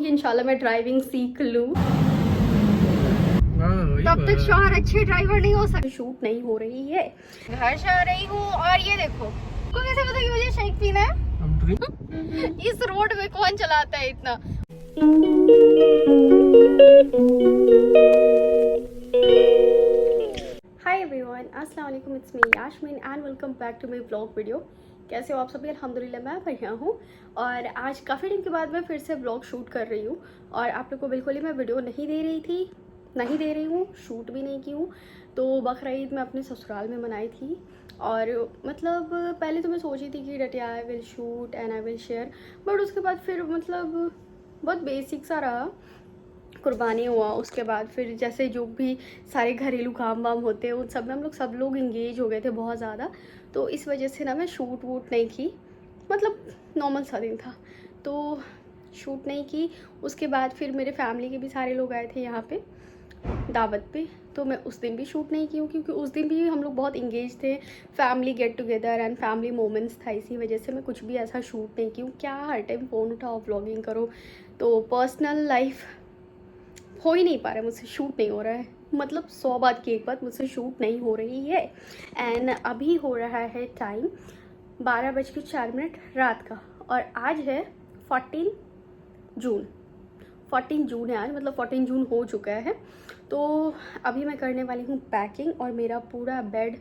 कि इंशाल्लाह मैं ड्राइविंग सीख लूँ। तब तक शौहर अच्छे ड्राइवर नहीं हो सकते। शूट नहीं हो रही है, घर जा रही हूँ। और ये देखो, को कैसे पता कि मुझे शेक पीना है? इस रोड में कौन चलाता है इतना? हाय एवरीवन, अस्सलाम वालेकुम, it's me Yasmin and welcome back to my vlog video. कैसे हो आप सभी? अल्हम्दुलिल्लाह मैं बढ़िया हूँ। और आज काफ़ी दिन के बाद मैं फिर से व्लॉग शूट कर रही हूँ। और आप लोग को बिल्कुल ही मैं वीडियो नहीं दे रही हूँ, शूट भी नहीं की हूँ। तो बकरा ईद मैं अपने ससुराल में मनाई थी। और मतलब पहले तो मैं सोची थी कि डटिया I will shoot and I will share, but उसके बाद फिर मतलब बहुत बेसिक सा रहा। कुर्बानी हुआ, उसके बाद फिर जैसे जो भी सारे घरेलू काम वाम होते हैं उन सब में हम लोग सब लोग इंगेज हो गए थे बहुत ज़्यादा। तो इस वजह से ना मैं शूट वूट नहीं की, मतलब नॉर्मल सा दिन था तो शूट नहीं की। उसके बाद फिर मेरे फैमिली के भी सारे लोग आए थे यहाँ पे दावत पे, तो मैं उस दिन भी शूट नहीं की हूँ क्योंकि उस दिन भी हम लोग बहुत इंगेज थे, family get together and family moments था। इसी वजह से मैं कुछ भी ऐसा शूट नहीं की हूँ। क्या हर टाइम फ़ोन उठाओ व्लॉगिंग करो, तो पर्सनल लाइफ हो ही नहीं पा रहा है मुझसे, शूट नहीं हो रहा है। मतलब 100 बात की एक बात, मुझसे शूट नहीं हो रही है। एंड अभी हो रहा है टाइम 12:04 रात का, और आज है 14 जून है आज, मतलब 14 जून हो चुका है। तो अभी मैं करने वाली हूँ पैकिंग, और मेरा पूरा बेड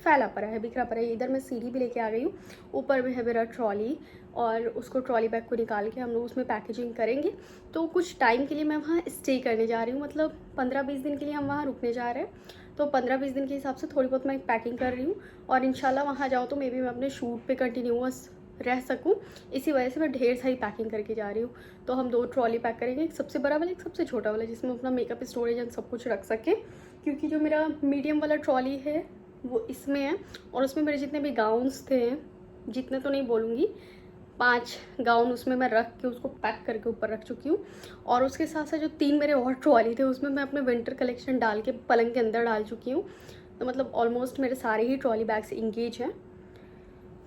फैला पड़ा है, बिखरा पड़ा है। इधर मैं सीढ़ी भी लेके आ गई हूँ, ऊपर में है मेरा ट्रॉली, और उसको ट्रॉली बैग को निकाल के हम लोग उसमें पैकेजिंग करेंगे। तो कुछ टाइम के लिए मैं वहाँ स्टे करने जा रही हूँ, मतलब 15-20 दिन के लिए हम वहाँ रुकने जा रहे हैं। तो 15-20 दिन के हिसाब से थोड़ी बहुत मैं पैकिंग कर रही हूँ, और इंशाल्लाह वहाँ जाऊँ तो मे बी मैं अपने शूट पे कंटिन्यूअस रह सकूँ। इसी वजह से मैं ढेर सारी पैकिंग करके जा रही हूँ। तो हम 2 ट्रॉली पैक करेंगे, एक सबसे बड़ा वाला, एक सबसे छोटा वाला, जिसमें अपना मेकअप स्टोरेज एंड सब कुछ रख सकें। क्योंकि जो मेरा मीडियम वाला ट्रॉली है वो इसमें है, और उसमें मेरे जितने भी गाउन्स थे, जितने तो नहीं बोलूँगी, 5 गाउन उसमें मैं रख के उसको पैक करके ऊपर रख चुकी हूँ। और उसके साथ साथ जो 3 मेरे और ट्रॉली थे उसमें मैं अपने विंटर कलेक्शन डाल के पलंग के अंदर डाल चुकी हूँ। तो मतलब ऑलमोस्ट मेरे सारे ही ट्रॉली बैग्स इंगेज हैं।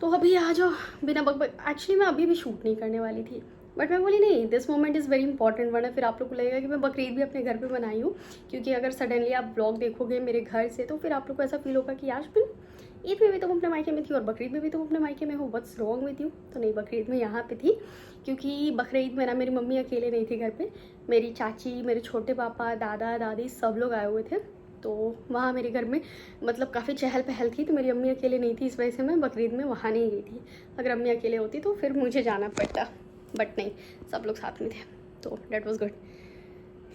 तो अभी आ जाओ बिना बकबक। एक्चुअली मैं अभी भी शूट नहीं करने वाली थी, बट मैं बोली नहीं, this moment is very important, वरना फिर आप लोग को लगेगा कि मैं बकरीद भी अपने घर पे बनाई हूँ। क्योंकि अगर सडनली आप ब्लॉग देखोगे मेरे घर से तो फिर आप लोग को ऐसा फील होगा कि यास्मीन ईद में भी तुम अपने मायके में थी और बकरीद में भी तुम अपने मायके में हो, व्हाट्स रॉन्ग विद यू। तो नहीं, बकरीद में यहाँ पे थी, क्योंकि बकरीद में ना मेरी मम्मी अकेले नहीं थी घर पे, मेरी चाची, मेरे छोटे पापा, दादा दादी सब लोग आए हुए थे। तो वहाँ मेरे घर में मतलब काफ़ी चहल पहल थी, तो मेरी अम्मी अकेले नहीं थी, इस वजह से मैं बकरीद में वहाँ नहीं गई थी। अगर अम्मी अकेले होती तो फिर मुझे जाना पड़ता, बट नहीं, सब लोग साथ में थे, तो डेट वॉज गुड।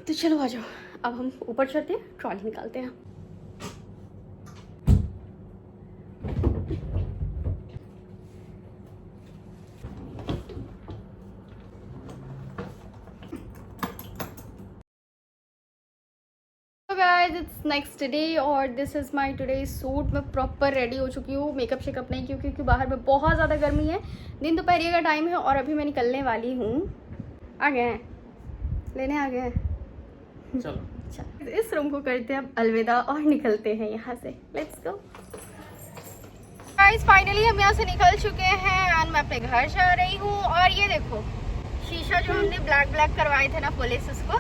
तो चलो आ जाओ, अब हम ऊपर चढ़ते हैं, ट्रॉली निकालते हैं। गाइस, इट्स नेक्स्ट डे और this is my today suit. मैं प्रॉपर रेडी हो चुकी हूँ, मेकअप शेकअप नहीं की क्योंकि बाहर में बहुत ज़्यादा गर्मी है, दिन दोपहर का टाइम है, और अभी मैं निकलने वाली हूँ। आ गए हैं, लेने आ गए हैं। चलो इस रूम को करते हैं अब अलविदा और निकलते हैं यहाँ से। लेट्स गो गाइस, फाइनली हम यहाँ से निकल चुके हैं एंड मैं अपने घर जा रही हूँ। और ये देखो, शीशा जो हमने ब्लैक करवाए थे ना पुलिस, उसको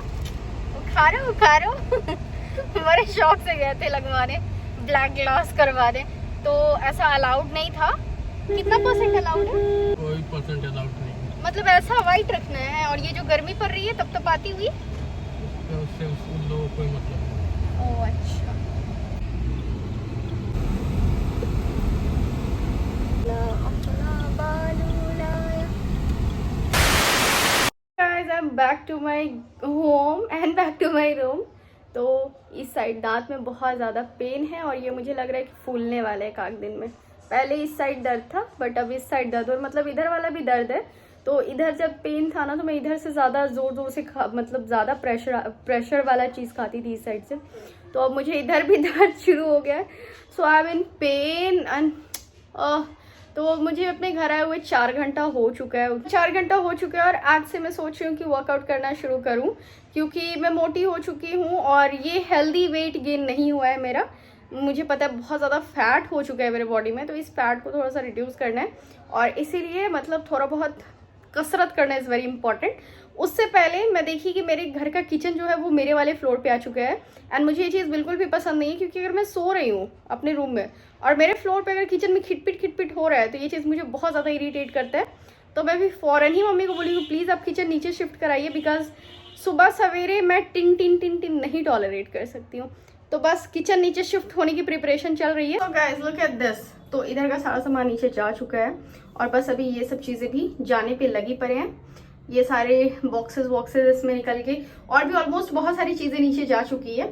उखाड़ो बड़े शौक से गए थे लगवाने, ब्लैक ग्लास करवाने। तो ऐसा अलाउड नहीं था। कितना % अलाउड है? कोई % अलाउड नहीं, मतलब ऐसा वाइट रखना है। और ये जो गर्मी पड़ रही है तब तक आती हुई, तो उससे उन लोगों को कोई मतलब नहीं। ओह अच्छा। Guys, I'm back to my home and back to my room। तो इस साइड दांत में बहुत ज़्यादा पेन है, और ये मुझे लग रहा है कि फूलने वाला है एक आध दिन में। पहले इस साइड दर्द था, बट अब इस साइड दर्द, और मतलब इधर वाला भी दर्द है। तो इधर जब पेन था ना, तो मैं इधर से ज़्यादा ज़ोर से मतलब ज़्यादा प्रेशर वाला चीज़ खाती थी इस साइड से। तो अब मुझे इधर भी दर्द शुरू हो गया है। So I am in pain and तो मुझे अपने घर आए हुए 4 घंटा हो चुका है, 4 घंटा हो चुका है। और आज से मैं सोच रही हूँ कि वर्कआउट करना शुरू करूँ, क्योंकि मैं मोटी हो चुकी हूँ और ये हेल्दी वेट गेन नहीं हुआ है मेरा। मुझे पता है बहुत ज़्यादा फैट हो चुका है मेरे बॉडी में, तो इस फैट को थोड़ा सा रिड्यूस करना है, और इसीलिए मतलब थोड़ा बहुत कसरत करना इज़ वेरी इंपॉर्टेंट। उससे पहले मैं देखी कि मेरे घर का किचन जो है वो मेरे वाले फ्लोर पे आ चुका है। एंड मुझे ये चीज़ बिल्कुल भी पसंद नहीं है, क्योंकि अगर मैं सो रही हूँ अपने रूम में और मेरे फ्लोर पे अगर किचन में खिटपिट हो रहा है तो ये चीज़ मुझे बहुत ज़्यादा इरीटेट करता है। तो मैं भी फ़ौरन ही मम्मी को बोली प्लीज़ आप किचन नीचे शिफ्ट कराइए, बिकॉज सुबह सवेरे मैं टिन टिन टिन टिन नहीं टॉलरेट कर सकती हूँ। तो बस किचन नीचे शिफ्ट होने की प्रिपरेशन चल रही है। तो गाइस लुक एट दिस, तो इधर का सारा सामान नीचे जा चुका है और बस अभी ये सब चीज़ें भी जाने पे लगी पड़े हैं। ये सारे बॉक्सेस इसमें निकल के और भी ऑलमोस्ट बहुत सारी चीज़ें नीचे जा चुकी है।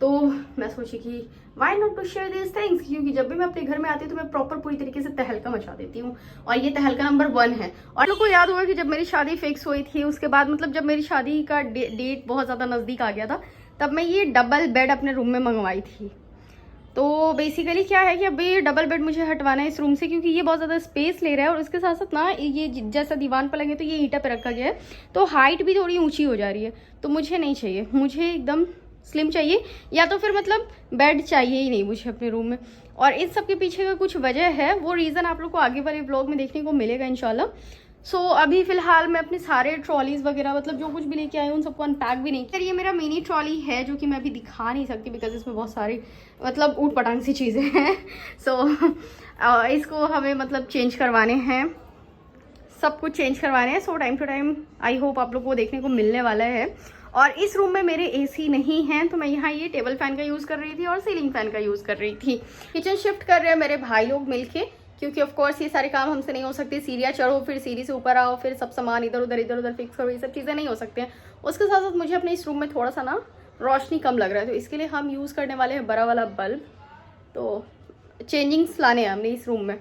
तो मैं सोची कि why not to share this things, क्योंकि जब भी मैं अपने घर में आती हूँ तो मैं प्रॉपर पूरी तरीके से तहलका मचा देती हूँ और ये तहलका नंबर 1 है। और लोगों को याद होगा कि जब मेरी शादी फिक्स हुई थी उसके बाद मतलब जब मेरी शादी का डेट बहुत ज़्यादा नज़दीक आ गया था तब मैं ये डबल बेड अपने रूम में मंगवाई थी। तो बेसिकली क्या है कि अभी ये डबल बेड मुझे हटवाना है इस रूम से, क्योंकि ये बहुत ज़्यादा स्पेस ले रहा है और इसके साथ साथ ना ये जैसा दीवान पलंग है तो ये ईंटा पे रखा गया है तो हाइट भी थोड़ी ऊंची हो जा रही है। तो मुझे नहीं चाहिए, मुझे एकदम स्लिम चाहिए, या तो फिर मतलब बेड चाहिए ही नहीं मुझे अपने रूम में। और इस सब के पीछे का कुछ वजह है, वो रीज़न आप लोग को आगे वाले ब्लॉग में देखने को मिलेगा इंशाल्लाह। सो अभी फिलहाल मैं अपने सारे ट्रॉलीज वगैरह मतलब जो कुछ भी लेके आई हूँ उन सबको अनपैक भी नहीं किया। ये मेरा मिनी ट्रॉली है जो कि मैं अभी दिखा नहीं सकती बिकॉज इसमें बहुत सारी मतलब ऊट पटांग सी चीज़ें हैं। सो इसको हमें मतलब चेंज करवाने हैं, सब कुछ चेंज करवाने हैं। So time to time I hope आप लोग को देखने को मिलने वाला है। और इस रूम में मेरे एसी नहीं है तो मैं यहाँ ये टेबल फैन का यूज़ कर रही थी और सीलिंग फैन का यूज़ कर रही थी। किचन शिफ्ट कर रहे हैं मेरे भाई लोग मिलके, क्योंकि ऑफ कोर्स ये सारे काम हमसे नहीं हो सकते। सीढ़ियाँ चढ़ो, फिर सीढ़ी से ऊपर आओ, फिर सब सामान इधर उधर फिक्स करो, ये सब चीज़ें नहीं हो सकते हैं। उसके साथ साथ मुझे अपने इस रूम में थोड़ा सा ना रोशनी कम लग रहा है, तो इसके लिए हम यूज़ करने वाले हैं बड़ा वाला बल्ब। तो चेंजिंग्स लाने हैं हमने इस रूम में,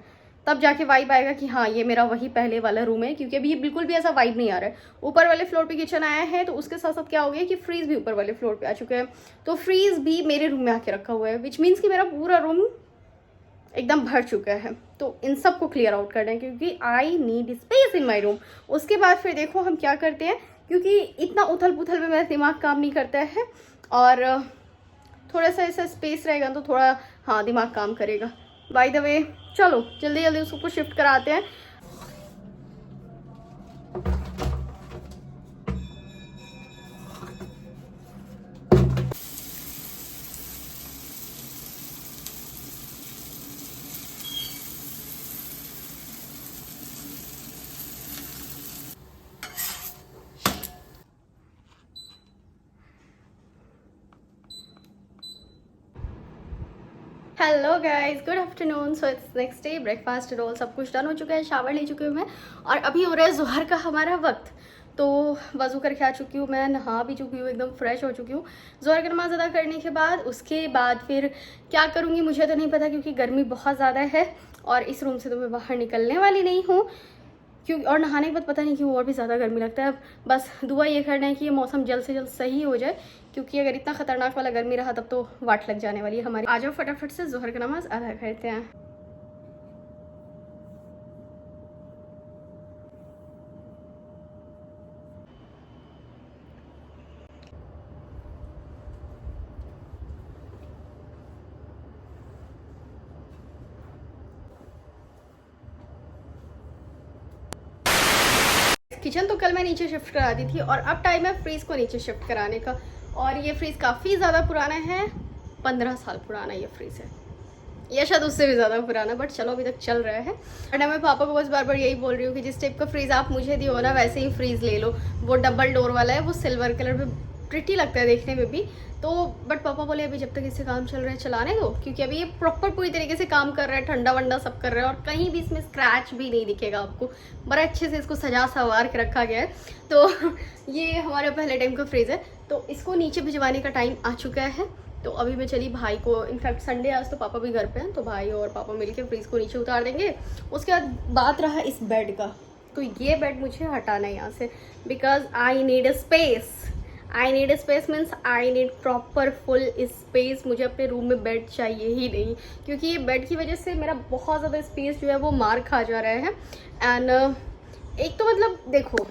तब जाके वाइब आएगा कि हाँ ये मेरा वही पहले वाला रूम है, क्योंकि अभी ये बिल्कुल भी ऐसा वाइब नहीं आ रहा है। ऊपर वाले फ्लोर पे किचन आया है तो उसके साथ साथ क्या हो गया कि फ्रीज भी ऊपर वाले फ्लोर पे आ चुका है। तो फ्रीज भी मेरे रूम में आके रखा हुआ है, विच मीन्स कि मेरा पूरा रूम एकदम भर चुका है। तो इन सब को क्लियर आउट करना है क्योंकि I need space in my room. उसके बाद फिर देखो हम क्या करते हैं, क्योंकि इतना उथल पुथल में मेरा दिमाग काम नहीं करता है और थोड़ा सा ऐसा स्पेस रहेगा तो थोड़ा हाँ दिमाग काम करेगा। बाय द वे चलो जल्दी जल्दी उसको शिफ्ट कराते हैं। Hello guys, good afternoon. So it's next day, breakfast roll सब कुछ डन हो चुका है, शावर ले चुकी हूँ मैं और अभी हो रहा है ज़ोहर का हमारा वक्त। तो वज़ू करके आ चुकी हूँ मैं, नहा भी चुकी हूँ, एकदम फ्रेश हो चुकी हूँ। ज़ोहर की नमाज़ अदा करने के बाद उसके बाद फिर क्या करूँगी मुझे तो नहीं पता, क्योंकि गर्मी बहुत ज़्यादा है और इस रूम से तो मैं बाहर निकलने वाली नहीं हूँ, क्योंकि और नहाने के बाद पता नहीं क्यों और भी ज़्यादा गर्मी लगता है। बस दुआ ये करना है कि ये मौसम जल्द से जल्द सही हो जाए, क्योंकि अगर इतना ख़तरनाक वाला गर्मी रहा तब तो वाट लग जाने वाली है हमारी। आ जाओ फटाफट से ज़ोहर की नमाज़ अदा करते हैं। किचन तो कल मैं नीचे शिफ्ट करा दी थी और अब टाइम है फ्रीज़ को नीचे शिफ्ट कराने का। और ये फ्रीज़ काफ़ी ज़्यादा पुराना है, 15 साल पुराना ये फ्रीज़ है, या शायद उससे भी ज़्यादा पुराना, बट चलो अभी तक चल रहा है। और मैं पापा को बस बार बार यही बोल रही हूँ कि जिस टाइप का फ्रीज़ आप मुझे दियो ना वैसे ही फ्रीज़ ले लो। वो डबल डोर वाला है, वो सिल्वर कलर में प्रिटी लगता है देखने में भी। तो बट पापा बोले अभी जब तक इससे काम चल रहा है चलाने दो, क्योंकि अभी ये प्रॉपर पूरी तरीके से काम कर रहा है, ठंडा वंडा सब कर रहा है और कहीं भी इसमें स्क्रैच भी नहीं दिखेगा आपको। बड़ा अच्छे से इसको सजा सवार के रखा गया है। तो ये हमारे पहले टाइम का फ्रीज़ है, तो इसको नीचे भिजवाने का टाइम आ चुका है। तो अभी मैं चली भाई को, इनफैक्ट संडे आज तो पापा भी घर पे हैं, तो भाई और पापा मिलके फ्रीज़ को नीचे उतार देंगे। उसके बाद बात रहा इस बेड का, तो ये बेड मुझे हटाना है यहाँ से, because I need space. I need space means I need proper full space. मुझे अपने रूम में बेड चाहिए ही नहीं, क्योंकि ये बेड की वजह से मेरा बहुत ज़्यादा स्पेस जो है वो मार खा जा रहा है। एंड एक तो मतलब देखो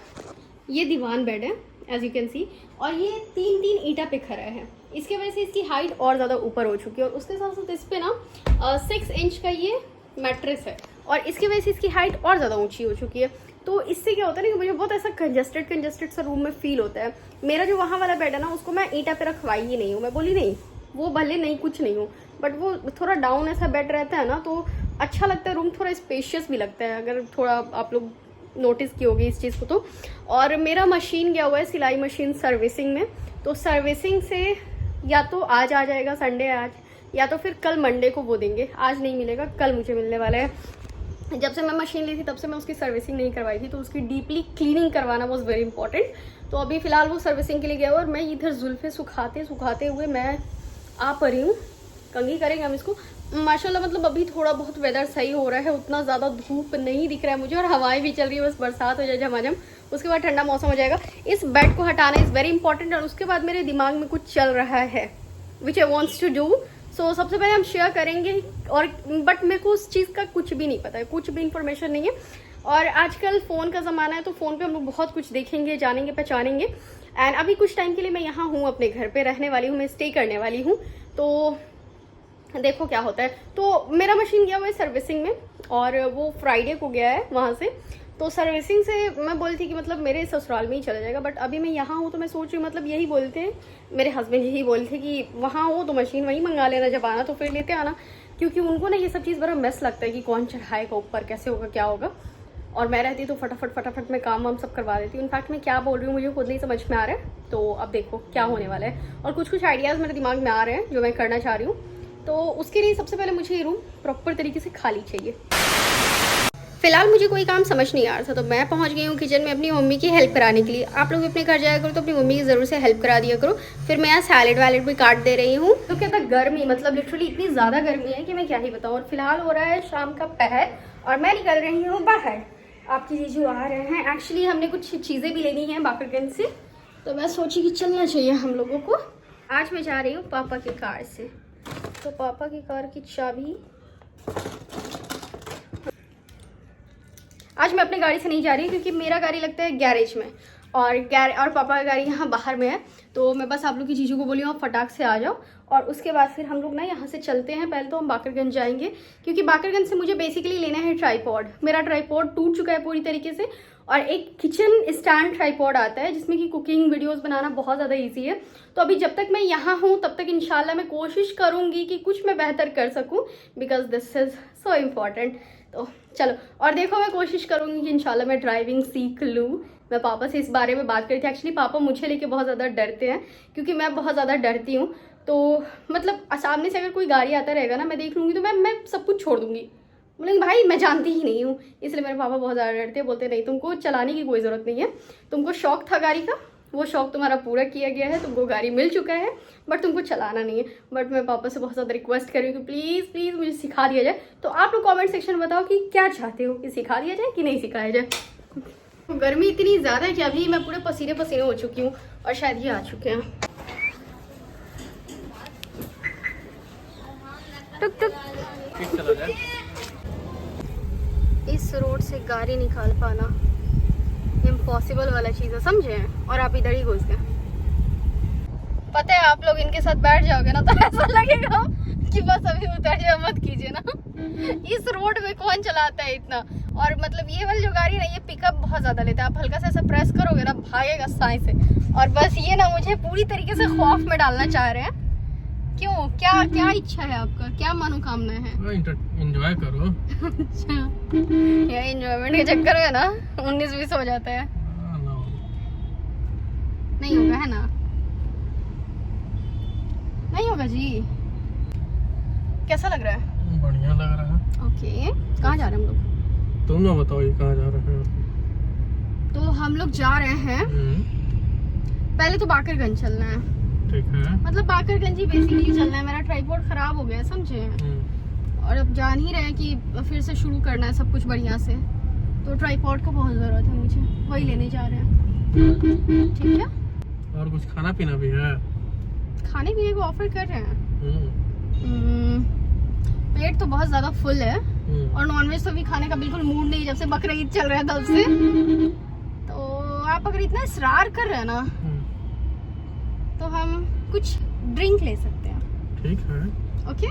ये दीवान बेड है एज यू कैन सी, और ये 3 ईंटा पे खड़ा है, इसकी वजह से इसकी हाइट और ज़्यादा ऊपर हो चुकी है। और उसके साथ साथ इस पर ना 6 इंच का ये मैट्रेस है और इसकी वजह से इसकी हाइट और ज़्यादा ऊंची हो चुकी है। तो इससे क्या होता है ना कि मुझे बहुत ऐसा कंजस्टेड सा रूम में फील होता है। मेरा जो वहाँ वाला बेड है ना, उसको मैं ईंटा पे रखवाई ही नहीं हूँ। मैं बोली नहीं, वो भले नहीं कुछ नहीं हूँ, बट वो थोड़ा डाउन ऐसा बेड रहता है ना, तो अच्छा लगता है, रूम थोड़ा स्पेशियस भी लगता है, अगर थोड़ा आप लोग नोटिस की होगी इस चीज़ को तो। और मेरा मशीन गया हुआ है सिलाई मशीन सर्विसिंग में, तो सर्विसिंग से या तो आज आ जाएगा संडे आज, या तो फिर कल मंडे को वो देंगे। आज नहीं मिलेगा, कल मुझे मिलने वाला है। जब से मैं मशीन ली थी तब से मैं उसकी सर्विसिंग नहीं करवाई थी, तो उसकी डीपली क्लीनिंग करवाना वॉज वेरी इंपॉर्टेंट। तो अभी फ़िलहाल वो सर्विसिंग के लिए गया हुआ और मैं इधर जुल्फ़े सुखाते हुए मैं आ पड़ी हूँ। कंघी करेंगे हम इसको माशाल्लाह। मतलब अभी थोड़ा बहुत वेदर सही हो रहा है, उतना ज़्यादा धूप नहीं दिख रहा है मुझे, और हवाएं भी चल रही है। बस बरसात हो जाए झमाझम, उसके बाद ठंडा मौसम हो जाएगा। इस बेड को हटाना इज़ वेरी इंपॉर्टेंट। और उसके बाद मेरे दिमाग में कुछ चल रहा है विच आई वॉन्ट्स टू डू। सो सबसे पहले हम शेयर करेंगे, और बट मेरे को उस चीज़ का कुछ भी नहीं पता है, कुछ भी इंफॉर्मेशन नहीं है। और आजकल फ़ोन का ज़माना है, तो फ़ोन पे हम लोग बहुत कुछ देखेंगे, जानेंगे, पहचानेंगे। एंड अभी कुछ टाइम के लिए मैं यहाँ हूँ, अपने घर पे रहने वाली हूँ, मैं स्टे करने वाली हूँ, तो देखो क्या होता है। तो मेरा मशीन गया हुआ है सर्विसिंग में, और वो फ्राइडे को गया है वहाँ से। तो सर्विसिंग से मैं बोली थी कि मतलब मेरे ससुराल में ही चला जाएगा, बट अभी मैं यहाँ हूँ, तो मैं सोच रही हूँ, मतलब यही बोलते हैं मेरे हस्बैंड, यही बोलते हैं कि वहाँ हो तो मशीन वहीं मंगा लेना, जब आना तो फिर लेते आना। क्योंकि उनको ना ये सब चीज़ बड़ा मेस लगता है कि कौन चढ़ाएगा ऊपर, कैसे होगा, क्या होगा। और मैं रहती तो फटाफट मैं काम वाम सब करवा देती हूँ। इनफैक्ट मैं क्या बोल रही हूँ मुझे खुद नहीं समझ में आ रहा है। तो अब देखो क्या होने वाला है, और कुछ आइडियाज़ मेरे दिमाग में आ रहे हैं जो मैं करना चाह रही हूँ। तो उसके लिए सबसे पहले मुझे ये रूम प्रॉपर तरीके से खाली चाहिए। फिलहाल मुझे कोई काम समझ नहीं आ रहा था, तो मैं पहुंच गई हूँ किचन में अपनी मम्मी की हेल्प कराने के लिए। आप लोग भी अपने घर जाया करो तो अपनी मम्मी की ज़रूर से हेल्प करा दिया करो। फिर मैं यहाँ सैलेड वैलेड भी काट दे रही हूँ। तो कहता गर्मी, मतलब लिटरली इतनी ज़्यादा गर्मी है कि मैं क्या ही बताऊँ। और फिलहाल हो रहा है शाम का पहर, और मैं निकल रही हूँ बाहर। आपकी जीजू आ रहे हैं। एक्चुअली हमने कुछ चीज़ें भी लेनी है बाकरगंज से, तो मैं सोची कि चलना चाहिए हम लोगों को। आज मैं जा रही हूँ पापा की कार से, तो पापा की कार की चाबी आज मैं अपनी गाड़ी से नहीं जा रही, क्योंकि मेरा गाड़ी लगता है गैरेज में, और पापा का गाड़ी यहाँ बाहर में है। तो मैं बस आप लोग की जीजू को बोली हूँ आप फटाक से आ जाओ, और उसके बाद फिर हम लोग ना यहाँ से चलते हैं। पहले तो हम बाकरगंज जाएंगे, क्योंकि बाकरगंज से मुझे बेसिकली लेना है ट्राईपॉड। मेरा ट्राईपॉड टूट चुका है पूरी तरीके से, और एक किचन स्टैंड ट्राईपॉड आता है जिसमें कि कुकिंग वीडियोस बनाना बहुत ज़्यादा इजी है। तो अभी जब तक मैं यहाँ हूँ तब तक इंशाल्लाह मैं कोशिश करूँगी कि कुछ मैं बेहतर कर सकूँ, because this is so important. तो चलो, और देखो मैं कोशिश करूँगी कि इंशाल्लाह मैं ड्राइविंग सीख लूँ। मैं पापा से इस बारे में बात करी थी। एक्चुअली पापा मुझे लेके बहुत ज़्यादा डरते हैं, क्योंकि मैं बहुत ज़्यादा डरती हूँ। तो मतलब सामने से अगर कोई गाड़ी आता रहेगा ना, मैं देख लूँगी तो मैं सब कुछ छोड़ दूँगी। बोलेंगे भाई मैं जानती ही नहीं हूँ। इसलिए मेरे पापा बहुत ज़्यादा डरते हैं, बोलते नहीं तुमको चलाने की कोई ज़रूरत नहीं है, तुमको शौक था गाड़ी का, वो शौक तुम्हारा पूरा किया गया है, तुमको गाड़ी मिल चुका है, बट तुमको चलाना नहीं है। बट मैं पापा से बहुत ज़्यादा रिक्वेस्ट कर रही हूँ कि प्लीज़ प्लीज़ मुझे सिखा दिया जाए। तो आप लोग कमेंट सेक्शन में बताओ कि क्या चाहते हो, कि सिखा दिया जाए कि नहीं सिखाया जाए। गर्मी इतनी ज़्यादा है कि अभी मैं पूरे पसीने पसीने हो चुकी हूँ, और शायद ये आ चुके हैं। टुक टुक। इस रोड से गाड़ी निकाल पाना इम्पॉसिबल वाला चीज़ है, समझे? और आप इधर ही घुस गए। पता है आप लोग इनके साथ बैठ जाओगे ना तो ऐसा लगेगा कि बस अभी उतर जाए, मत कीजिए ना। इस रोड में कौन चलाता है इतना। और मतलब ये वाली जो गाड़ी ना, ये पिकअप बहुत ज़्यादा लेता है। आप हल्का सा ऐसा प्रेस करोगे ना, भागेगा साई से। और बस ये ना मुझे पूरी तरीके से खौफ में डालना चाह रहे हैं। क्यों, क्या क्या इच्छा है आपका, क्या मनोकामना है? एंजॉय करो। अच्छा, ये एंजॉयमेंट के चक्कर में ना 19-20 हो जाता है। नहीं होगा, है ना? नहीं होगा जी। कैसा लग रहा है? बढ़िया लग रहा है। ओके, कहाँ जा रहे हैं हम लोग? तुम ना बताओ ये कहाँ जा रहे हैं? तो हम लोग जा रहे हैं, पहले तो बाकरगंज चलना है। ठीक है। मतलब बाकरगंज ही बेसिकली चलना है। मेरा ट्राइपॉड खराब हो गया है, समझे? और अब जान ही रहे कि फिर से शुरू करना है सब कुछ बढ़िया से, तो ट्राइपॉड को बहुत ज़रूरत है मुझे, वही लेने जा रहे हैं। ठीक है। और कुछ खाना पीना भी है? खाने पीने को ऑफर कर रहे हैं। प्लेट तो बहुत ज़्यादा फुल है, और नॉनवेज तो भी खाने का बिल्कुल मूड नहीं, जब से बकरा ईद चल रहा है तब से। तो आप अगर इतना इसरार कर रहे हैं ना, तो हम कुछ ड्रिंक ले सकते हैं। ठीक है। ओके।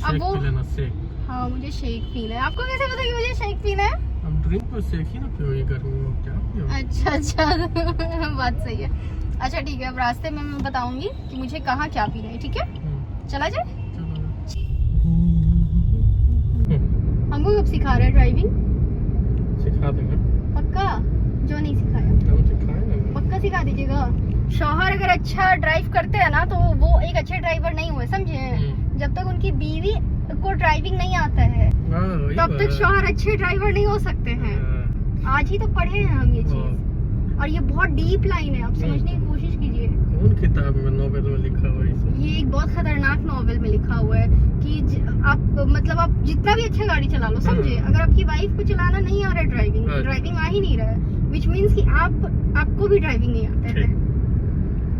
अब वो लेना शेक। हाँ, मुझे शेक पीना है। आपको कैसे पता कि मुझे शेक पीना है? अब ड्रिंक तो सीखी ना पियो, ये गर्मी में क्या पियो। अच्छा बात सही है। अच्छा ठीक है, अब रास्ते में मैं बताऊंगी कि मुझे कहाँ क्या पीना है, ठीक है? चला जाए। हमको कब सिखा रहा है ड्राइविंग? सिखा देगा पक्का? जो नहीं सिखाया हम सिखाएंगे। पक्का सिखा दीजिएगा। शौहर अगर अच्छा ड्राइव करते हैं ना तो वो एक अच्छे ड्राइवर नहीं हुए, समझे? जब तक उनकी बीवी को ड्राइविंग नहीं आता है तब तक शौहर अच्छे ड्राइवर नहीं हो सकते हैं। आज ही तो पढ़े हैं हम ये चीज, और ये बहुत डीप लाइन है, आप समझने की कोशिश कीजिए। कौन किताब में, नोवेल में लिखा हुआ है? ये एक बहुत खतरनाक नॉवेल में लिखा हुआ है कि आप मतलब आप जितना भी अच्छा गाड़ी चला लो, समझे, अगर आपकी वाइफ को चलाना नहीं आ रहा है, ड्राइविंग आ ही नहीं रहा है, विच मीन्स कि आपको भी ड्राइविंग नहीं आता है,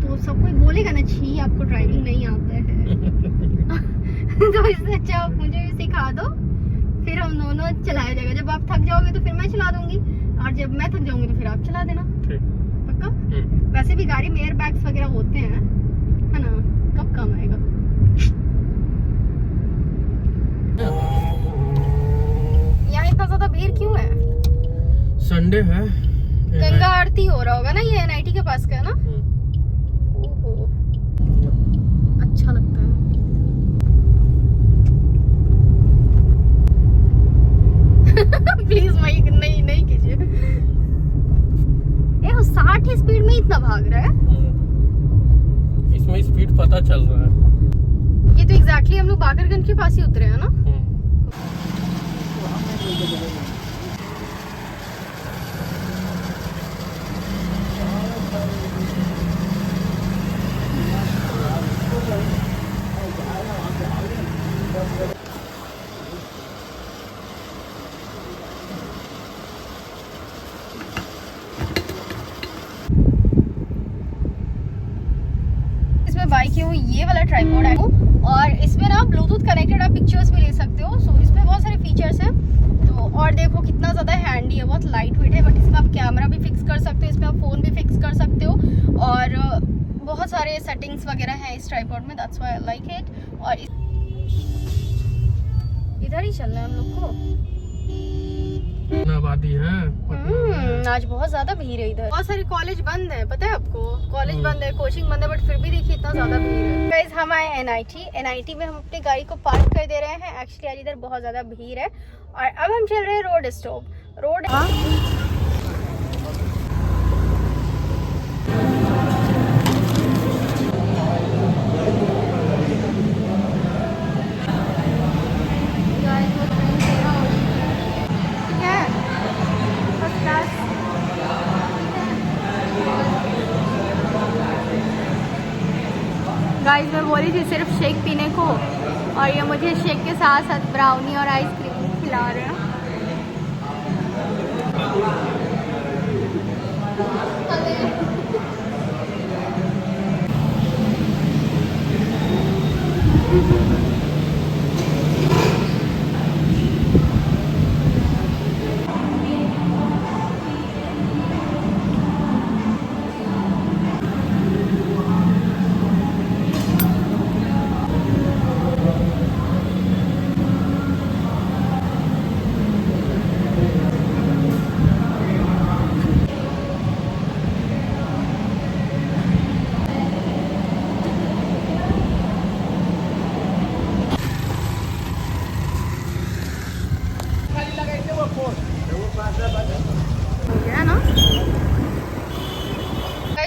तो सब कोई बोलेगा ना, छी आपको ड्राइविंग नहीं आता है। तो इससे अच्छा आप मुझे भी सिखा दो, फिर हम दोनों चलाया जाएगा। जब आप थक जाओगे तो फिर मैं चला दूंगी, और जब मैं थक जाऊंगी तो फिर आप चला देना। पक्का? वैसे भी गाड़ी में एयर बैग्स वगैरह होते हैं, है ना? कब काम आएगा? यहाँ इतना ज्यादा भीड़ क्यों है? संडे है, गंगा आरती हो रहा होगा ना, ये एनआईटी के पास का है ना? ओहो, अच्छा लगता है। प्लीज भाई नहीं कीजिए। ये 60 स्पीड में इतना भाग रहा है। इसमें स्पीड पता चल रहा है। ये तो एग्जैक्टली हम लोग बाकरगंज के पास ही उतरे हैं ना। बाइक की हूँ, ये वाला ट्राइपॉड है, और इसमें ना ब्लूटूथ कनेक्टेड आप पिक्चर्स भी ले सकते हो। सो इसमें बहुत सारे फीचर्स हैं। तो और देखो कितना ज़्यादा हैंडी है, बहुत लाइट वेट है, बट इसमें आप कैमरा भी फिक्स कर सकते हो, इसमें आप फ़ोन भी फिक्स कर सकते हो, और बहुत सारे सेटिंग्स वगैरह हैं इस ट्राइपॉड में, that's why I like it. और इधर ही चलना है हम लोग को। आबादी है। आज बहुत ज्यादा भीड़ है इधर। बहुत सारे कॉलेज बंद है, पता है आपको? कॉलेज बंद है, कोचिंग बंद है, बट फिर भी देखिए इतना ज्यादा भीड़ है। गाइस हम आए एनआईटी में, हम अपनी गाड़ी को पार्क कर दे रहे हैं। एक्चुअली आज इधर बहुत ज्यादा भीड़ है, और अब हम चल रहे हैं रोड स्टॉप। रोड गाइस मैं बोली थी सिर्फ शेक पीने को, और ये मुझे शेक के साथ साथ ब्राउनी और आइसक्रीम खिला रहे हैं।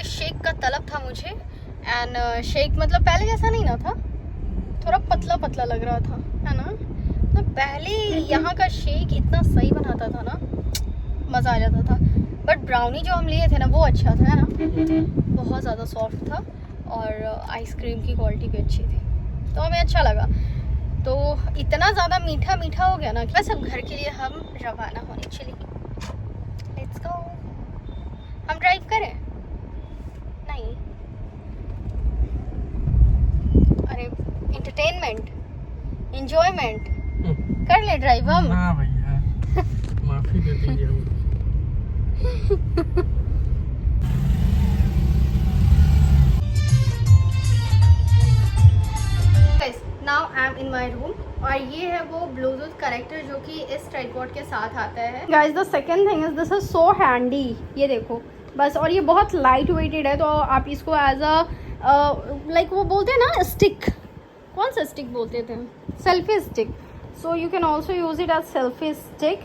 शेक का तलब था मुझे, एंड शेक मतलब पहले जैसा नहीं ना था, थोड़ा पतला पतला लग रहा था, है ना? तो पहले यहाँ का शेक इतना सही बनाता था ना, मज़ा आ जाता था। बट ब्राउनी जो हम लिए थे ना वो अच्छा था, है ना? बहुत ज़्यादा सॉफ्ट था, और आइसक्रीम की क्वालिटी भी अच्छी थी, तो हमें अच्छा लगा। तो इतना ज़्यादा मीठा मीठा हो गया ना, बस अब घर के लिए हम रवाना होने चले। Let's go. हम ड्राइव करें? नहीं, अरे एंटरटेनमेंट, एंजॉयमेंट कर ले ड्राइव हम। ना भैया, माफी दे दीजिए। Guys, now I am in my room, और ये है वो ब्लूटूथ कनेक्टर जो कि इस ट्राइपॉड के साथ आता है। Guys the second thing is this is so handy, ये देखो बस। और ये बहुत लाइट वेटेड है, तो आप इसको एज अ लाइक वो बोलते हैं ना स्टिक, कौन सा स्टिक बोलते थे, selfie stick, so you can also use it as selfie stick.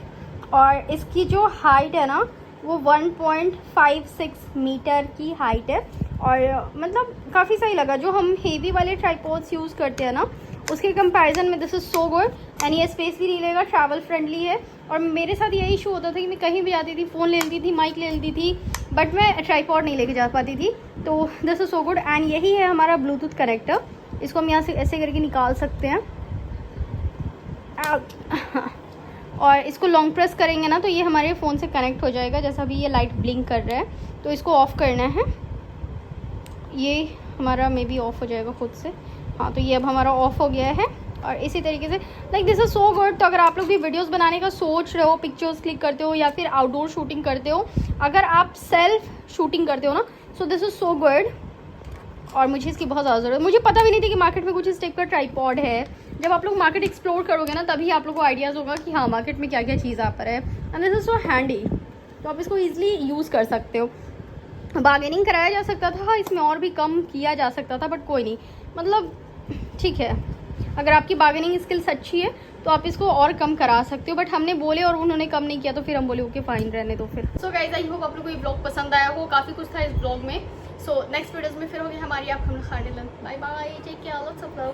और इसकी जो हाइट है ना वो 1.56 मीटर की हाइट है, और मतलब काफ़ी सही लगा। जो हम हेवी वाले ट्राइपॉड्स यूज़ करते हैं ना उसके कंपैरिजन में this is so good. And ये स्पेस भी नहीं लेगा, ट्रैवल फ्रेंडली है। और मेरे साथ यही इशू होता था कि मैं कहीं भी आती थी, फ़ोन ले लेती थी, माइक ले लेती थी, बट मैं ट्राइपॉड नहीं लेके जा पाती थी। तो this is so good. And यही है हमारा ब्लूटूथ कनेक्टर, इसको हम यहाँ से ऐसे करके निकाल सकते हैं और इसको लॉन्ग प्रेस करेंगे ना तो ये हमारे फ़ोन से कनेक्ट हो जाएगा। जैसा अभी ये लाइट ब्लिंक कर रहा है तो इसको ऑफ़ करना है, ये हमारा मे बी ऑफ़ हो जाएगा खुद से। हाँ, तो ये अब हमारा ऑफ़ हो गया है। और इसी तरीके से like this is so good. तो अगर आप लोग भी वीडियोस बनाने का सोच रहे हो, पिक्चर्स क्लिक करते हो या फिर आउटडोर शूटिंग करते हो, अगर आप सेल्फ शूटिंग करते हो ना, so this is so good. और मुझे इसकी बहुत ज़्यादा ज़रूरत, मुझे पता भी नहीं थी कि मार्केट में कुछ इस टाइप का ट्राइपॉड है। जब आप लोग मार्केट एक्सप्लोर करोगे ना तभी आप लोग को आइडियाज़ होगा कि हाँ मार्केट में क्या क्या चीज़ आ पर है। And this is so handy, तो आप इसको ईजिली यूज़ कर सकते हो। बार्गेनिंग कराया जा सकता था, इसमें और भी कम किया जा सकता था, बट कोई नहीं, मतलब ठीक है। अगर आपकी बार्गेनिंग स्किल्स अच्छी है तो आप इसको और कम करा सकते हो, बट हमने बोले और उन्होंने कम नहीं किया तो फिर हम बोले ओके फाइन रहने दो फिर। सो गाइस, आई होप आप लोगों को ये ब्लॉग पसंद आया हो, काफ़ी कुछ था इस ब्लॉग में। सो नेक्स्ट वीडियोस में फिर होगी हमारी आप हम। Bye bye, take care, lots of love.